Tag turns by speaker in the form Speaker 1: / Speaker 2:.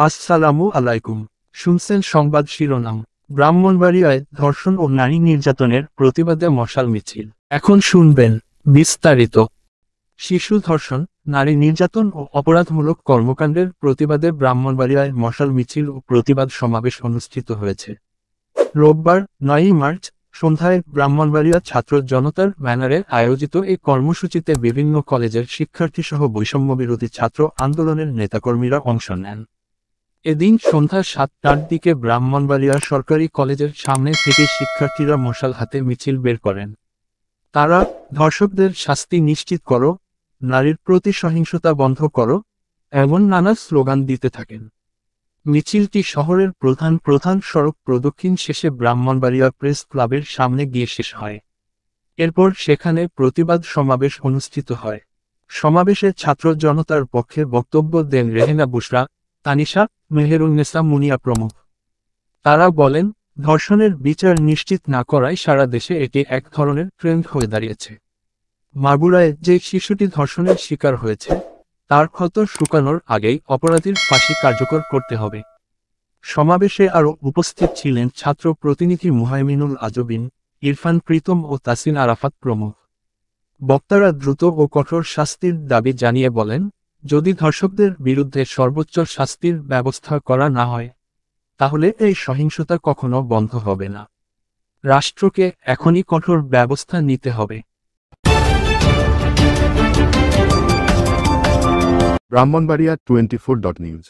Speaker 1: আসসালামু আলাইকুম। শুনছেন সংবাদ শিরোনাম। ব্রাহ্মণবাড়িয়ায় ধর্ষণ ও নারী নির্যাতনের প্রতিবাদে মশাল মিছিল। এখন শুনবেন বিস্তারিত। শিশু ধর্ষণ, নারী নির্যাতন ও অপরাধমূলক কর্মকাণ্ডের প্রতিবাদে ব্রাহ্মণবাড়িয়ায় মশাল মিছিল ও প্রতিবাদ সমাবেশ অনুষ্ঠিত হয়েছে। রোববার ৯ই মার্চ সন্ধ্যায় ব্রাহ্মণবাড়িয়া ছাত্র জনতার ব্যানারে আয়োজিত এই কর্মসূচিতে বিভিন্ন কলেজের শিক্ষার্থীসহ বৈষম্যবিরোধী ছাত্র আন্দোলনের নেতাকর্মীরা অংশ নেন। এদিন সন্ধ্যা ৭টার দিকে ব্রাহ্মণবাড়িয়া সরকারি কলেজের সামনে থেকে শিক্ষার্থীরা মশাল হাতে মিছিল বের করেন। তারা ধর্ষকদের শাস্তি নিশ্চিত করো, নারীর প্রতি সহিংসতা বন্ধ করো এমন নানা স্লোগান দিতে থাকেন। মিছিলটি শহরের প্রধান প্রধান সড়ক প্রদক্ষিণ শেষে ব্রাহ্মণবাড়িয়া প্রেস ক্লাবের সামনে গিয়ে শেষ হয়। এরপর সেখানে প্রতিবাদ সমাবেশ অনুষ্ঠিত হয়। সমাবেশে ছাত্র জনতার পক্ষে বক্তব্য দেন রেহেনা বুশরা, তানিশা, মেহেরুন্নেসা মুনিয়া প্রমুখ। তারা বলেন, ধর্ষণের বিচার নিশ্চিত না করায় সারা দেশে এটি এক ধরনের ট্রেন্ড হয়ে দাঁড়িয়েছে। মাগুরায় যে শিশুটি ধর্ষণের শিকার হয়েছে তার ক্ষত শুকানোর আগেই অপরাধীর ফাঁসি কার্যকর করতে হবে। সমাবেশে আরও উপস্থিত ছিলেন ছাত্র প্রতিনিধি মুহাইমিনুল আজবিন, ইরফান প্রীতম ও তাসিন আরাফাত প্রমুখ। বক্তারা দ্রুত ও কঠোর শাস্তির দাবি জানিয়ে বলেন, যদি ধর্ষকদের বিরুদ্ধে সর্বোচ্চ শাস্তির ব্যবস্থা করা না হয় তাহলে এই সহিংসতা কখনো বন্ধ হবে না। রাষ্ট্রকে এখনই কঠোর ব্যবস্থা নিতে হবে।
Speaker 2: ব্রাহ্মণবাড়িয়া 24.নিউজ।